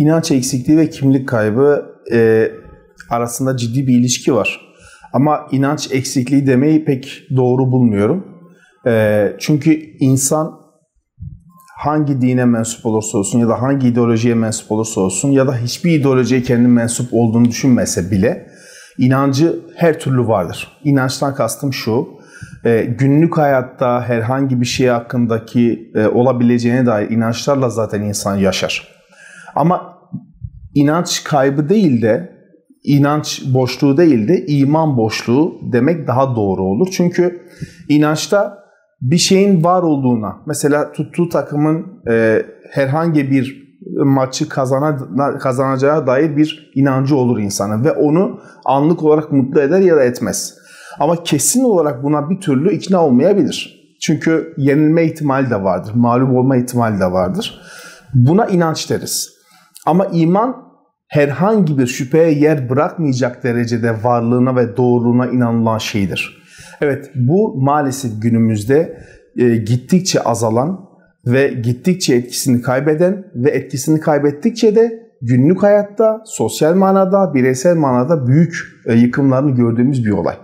İnanç eksikliği ve kimlik kaybı arasında ciddi bir ilişki var. Ama inanç eksikliği demeyi pek doğru bulmuyorum. Çünkü insan hangi dine mensup olursa olsun ya da hangi ideolojiye mensup olursa olsun ya da hiçbir ideolojiye kendi mensup olduğunu düşünmese bile inancı her türlü vardır. İnançtan kastım şu, günlük hayatta herhangi bir şey hakkındaki olabileceğine dair inançlarla zaten insan yaşar. Ama inanç kaybı değil de, inanç boşluğu değil de iman boşluğu demek daha doğru olur. Çünkü inançta bir şeyin var olduğuna, mesela tuttuğu takımın herhangi bir maçı kazanacağı dair bir inancı olur insanın ve onu anlık olarak mutlu eder ya da etmez. Ama kesin olarak buna bir türlü ikna olmayabilir. Çünkü yenilme ihtimali de vardır, mağlup olma ihtimali de vardır. Buna inanç deriz. Ama iman herhangi bir şüpheye yer bırakmayacak derecede varlığına ve doğruluğuna inanılan şeydir. Evet, bu maalesef günümüzde gittikçe azalan ve gittikçe etkisini kaybeden ve etkisini kaybettikçe de günlük hayatta, sosyal manada, bireysel manada büyük yıkımlarını gördüğümüz bir olay.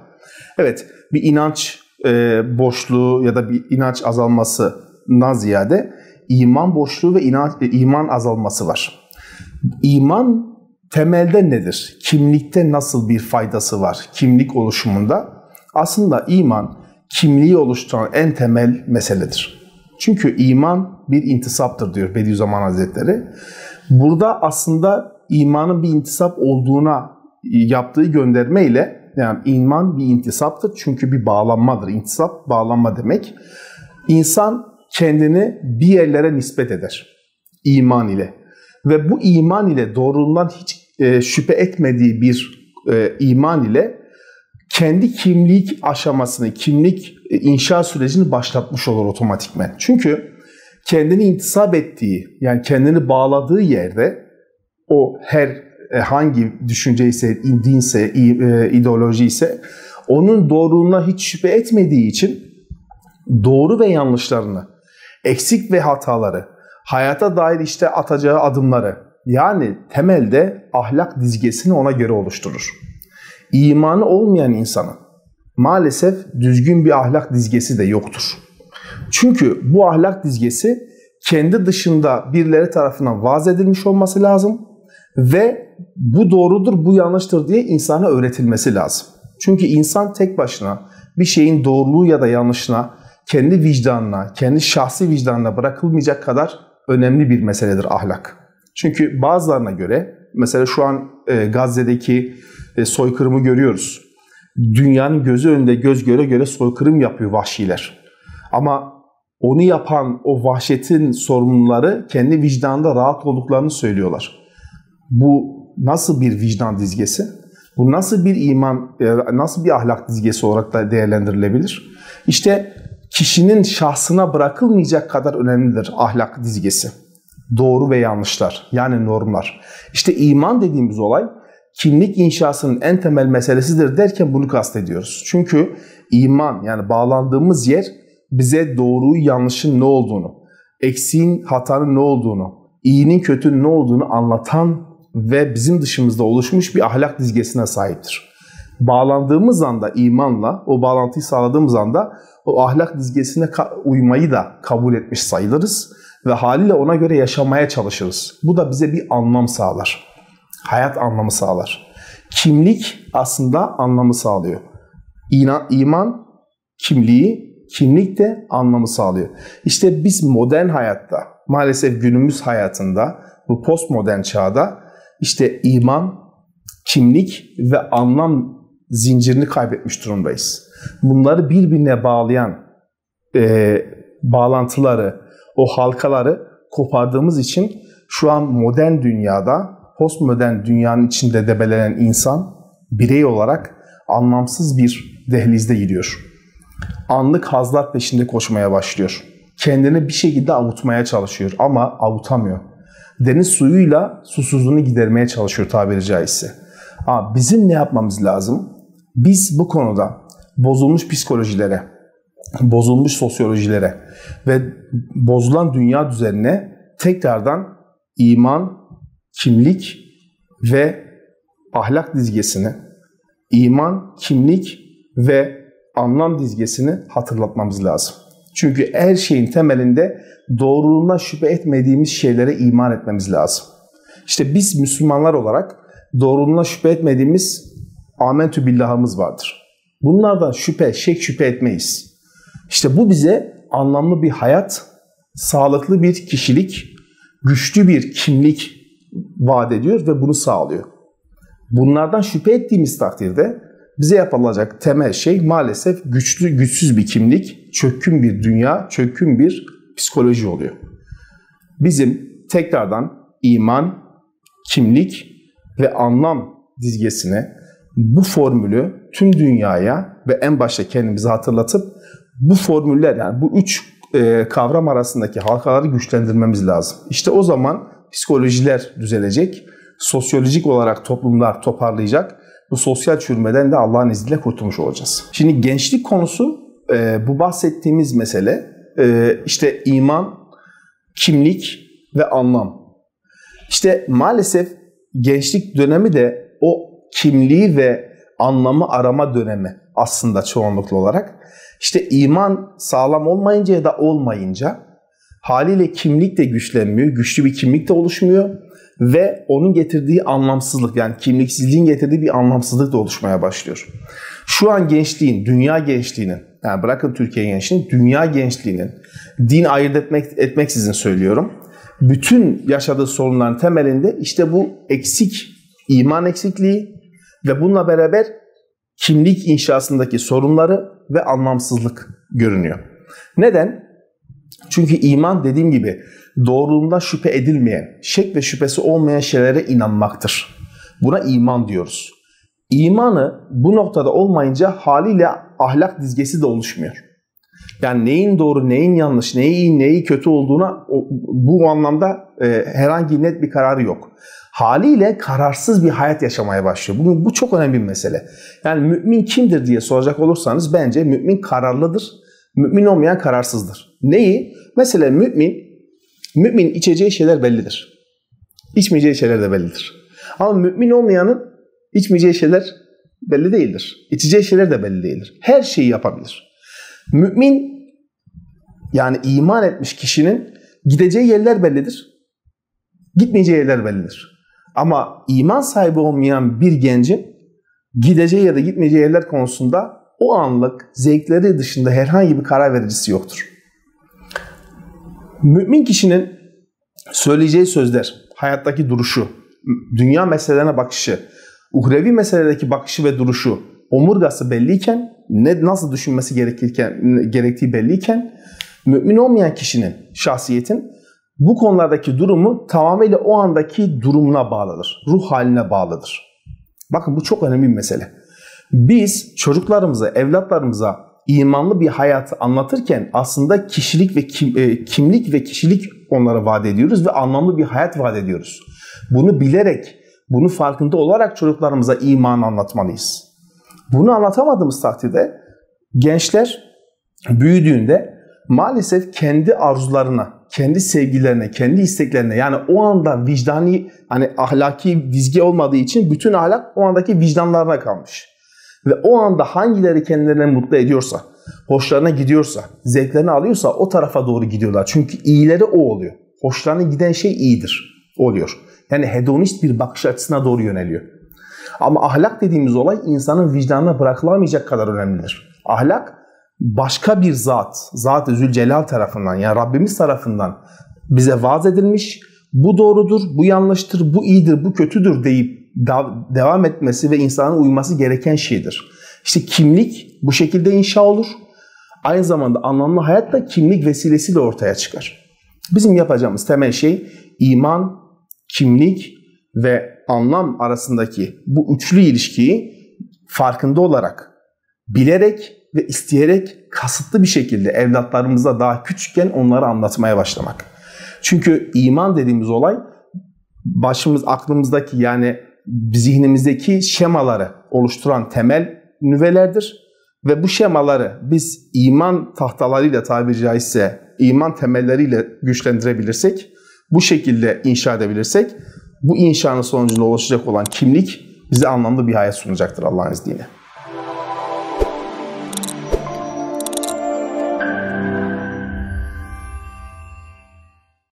Evet, bir inanç boşluğu ya da bir inanç azalmasından ziyade iman boşluğu ve iman azalması var. İman temelde nedir? Kimlikte nasıl bir faydası var? Kimlik oluşumunda aslında iman kimliği oluşturan en temel meseledir. Çünkü iman bir intisaptır diyor Bediüzzaman Hazretleri. Burada aslında imanın bir intisap olduğuna yaptığı göndermeyle, yani iman bir intisaptır çünkü bir bağlanmadır. İntisap bağlanma demek. İnsan kendini bir yerlere nispet eder iman ile. Ve bu iman ile doğruluğundan hiç şüphe etmediği bir iman ile kendi kimlik aşamasını, kimlik inşa sürecini başlatmış olur otomatikmen. Çünkü kendini intisap ettiği, yani kendini bağladığı yerde o hangi düşünce ise, dinse, ideoloji ise onun doğruluğuna hiç şüphe etmediği için doğru ve yanlışlarını, eksik ve hataları, hayata dair işte atacağı adımları, yani temelde ahlak dizgesini ona göre oluşturur. İmanı olmayan insanın maalesef düzgün bir ahlak dizgesi de yoktur. Çünkü bu ahlak dizgesi kendi dışında birileri tarafından vaaz edilmiş olması lazım ve bu doğrudur, bu yanlıştır diye insana öğretilmesi lazım. Çünkü insan tek başına bir şeyin doğruluğu ya da yanlışına kendi vicdanına, kendi şahsi vicdanına bırakılmayacak kadar önemli bir meseledir ahlak. Çünkü bazılarına göre, mesela şu an Gazze'deki soykırımı görüyoruz. Dünyanın gözü önünde göz göre göre soykırım yapıyor vahşiler. Ama onu yapan o vahşetin sorumluları kendi vicdanında rahat olduklarını söylüyorlar. Bu nasıl bir vicdan dizgesi? Bu nasıl bir iman, nasıl bir ahlak dizgesi olarak da değerlendirilebilir? İşte kişinin şahsına bırakılmayacak kadar önemlidir ahlak dizgesi. Doğru ve yanlışlar, yani normlar. İşte iman dediğimiz olay kimlik inşasının en temel meselesidir derken bunu kastediyoruz. Çünkü iman, yani bağlandığımız yer bize doğruyu yanlışın ne olduğunu, eksiğin hatanın ne olduğunu, iyinin kötünün ne olduğunu anlatan ve bizim dışımızda oluşmuş bir ahlak dizgesine sahiptir. Bağlandığımız anda imanla, o bağlantıyı sağladığımız anda o ahlak dizgesine uymayı da kabul etmiş sayılırız ve haliyle ona göre yaşamaya çalışırız. Bu da bize bir anlam sağlar. Hayat anlamı sağlar. Kimlik aslında anlamı sağlıyor. İman kimliği, kimlik de anlamı sağlıyor. İşte biz modern hayatta, maalesef günümüz hayatında, bu postmodern çağda işte iman, kimlik ve anlam zincirini kaybetmiş durumdayız. Bunları birbirine bağlayan bağlantıları, o halkaları kopardığımız için şu an modern dünyada, postmodern dünyanın içinde debelenen insan birey olarak anlamsız bir dehlizde gidiyor. Anlık hazlar peşinde koşmaya başlıyor. Kendini bir şekilde avutmaya çalışıyor ama avutamıyor. Deniz suyuyla susuzluğunu gidermeye çalışıyor tabiri caizse. Ama bizim ne yapmamız lazım? Biz bu konuda bozulmuş psikolojilere, bozulmuş sosyolojilere ve bozulan dünya düzenine tekrardan iman, kimlik ve ahlak dizgesini, iman, kimlik ve anlam dizgesini hatırlatmamız lazım. Çünkü her şeyin temelinde doğruluğuna şüphe etmediğimiz şeylere iman etmemiz lazım. İşte biz Müslümanlar olarak doğruluğuna şüphe etmediğimiz amentü billahımız vardır. Bunlardan şek şüphe etmeyiz. İşte bu bize anlamlı bir hayat, sağlıklı bir kişilik, güçlü bir kimlik vaat ediyor ve bunu sağlıyor. Bunlardan şüphe ettiğimiz takdirde bize yapılacak temel şey maalesef güçsüz bir kimlik, çökkün bir dünya, çökkün bir psikoloji oluyor. Bizim tekrardan iman, kimlik ve anlam dizgesine bu formülü tüm dünyaya ve en başta kendimize hatırlatıp bu formüller, yani bu üç kavram arasındaki halkaları güçlendirmemiz lazım. İşte o zaman psikolojiler düzelecek, sosyolojik olarak toplumlar toparlayacak. Bu sosyal çürümeden de Allah'ın izniyle kurtulmuş olacağız. Şimdi gençlik konusu, bu bahsettiğimiz mesele işte iman, kimlik ve anlam. İşte maalesef gençlik dönemi de o kimliği ve anlamı arama dönemi aslında çoğunluklu olarak. İşte iman sağlam olmayınca ya da olmayınca haliyle kimlik de güçlenmiyor, güçlü bir kimlik de oluşmuyor ve onun getirdiği anlamsızlık, yani kimliksizliğin getirdiği bir anlamsızlık da oluşmaya başlıyor. Şu an gençliğin, dünya gençliğinin, yani bırakın Türkiye gençliğinin, dünya gençliğinin din ayırt etmeksizin söylüyorum, bütün yaşadığı sorunların temelinde işte bu eksik iman eksikliği ve bununla beraber kimlik inşasındaki sorunları ve anlamsızlık görünüyor. Neden? Çünkü iman, dediğim gibi, doğruluğunda şüphe edilmeyen, şek ve şüphesi olmayan şeylere inanmaktır. Buna iman diyoruz. İmanı bu noktada olmayınca haliyle ahlak dizgesi de oluşmuyor. Yani neyin doğru, neyin yanlış, neyi iyi, neyi kötü olduğuna bu anlamda herhangi net bir kararı yok. Haliyle kararsız bir hayat yaşamaya başlıyor. Bu çok önemli bir mesele. Yani mümin kimdir diye soracak olursanız bence mümin kararlıdır. Mümin olmayan kararsızdır. Neyi? Mesela mümin içeceği şeyler bellidir. İçmeyeceği şeyler de bellidir. Ama mümin olmayanın içmeyeceği şeyler belli değildir. İçeceği şeyler de belli değildir. Her şeyi yapabilir. Mümin, yani iman etmiş kişinin gideceği yerler bellidir. Gitmeyeceği yerler bellidir. Ama iman sahibi olmayan bir gencin gideceği ya da gitmeyeceği yerler konusunda o anlık zevkleri dışında herhangi bir karar vericisi yoktur. Mümin kişinin söyleyeceği sözler, hayattaki duruşu, dünya meselelerine bakışı, uhrevi meselelerdeki bakışı ve duruşu, omurgası belliyken, nasıl düşünmesi gerektiği belliyken, mümin olmayan kişinin, şahsiyetin bu konulardaki durumu tamamıyla o andaki durumuna bağlıdır. Ruh haline bağlıdır. Bakın bu çok önemli bir mesele. Biz çocuklarımıza, evlatlarımıza imanlı bir hayatı anlatırken aslında kişilik ve kimlik ve kişilik onlara vaat ediyoruz ve anlamlı bir hayat vaat ediyoruz. Bunu bilerek, bunu farkında olarak çocuklarımıza imanı anlatmalıyız. Bunu anlatamadığımız takdirde gençler büyüdüğünde maalesef kendi arzularına, kendi sevgilerine, kendi isteklerine, yani o anda vicdani, hani ahlaki dizge olmadığı için bütün ahlak o andaki vicdanlarına kalmış. Ve o anda hangileri kendilerini mutlu ediyorsa, hoşlarına gidiyorsa, zevklerini alıyorsa o tarafa doğru gidiyorlar. Çünkü iyileri o oluyor. Hoşlarına giden şey iyidir oluyor. Yani hedonist bir bakış açısına doğru yöneliyor. Ama ahlak dediğimiz olay insanın vicdanına bırakılamayacak kadar önemlidir. Ahlak başka bir Zat-ı Zülcelal tarafından, yani Rabbimiz tarafından bize vaaz edilmiş, bu doğrudur, bu yanlıştır, bu iyidir, bu kötüdür deyip devam etmesi ve insanın uyması gereken şeydir. İşte kimlik bu şekilde inşa olur. Aynı zamanda anlamlı hayat da kimlik vesilesiyle ortaya çıkar. Bizim yapacağımız temel şey iman, kimlik ve anlam arasındaki bu üçlü ilişkiyi farkında olarak, bilerek ve isteyerek kasıtlı bir şekilde evlatlarımıza daha küçükken onları anlatmaya başlamak. Çünkü iman dediğimiz olay aklımızdaki, yani zihnimizdeki şemaları oluşturan temel nüvelerdir. Ve bu şemaları biz iman tahtalarıyla, tabiri caizse iman temelleriyle güçlendirebilirsek, bu şekilde inşa edebilirsek bu inşanın sonucunda ulaşacak olan kimlik bize anlamlı bir hayat sunacaktır Allah'ın izniyle.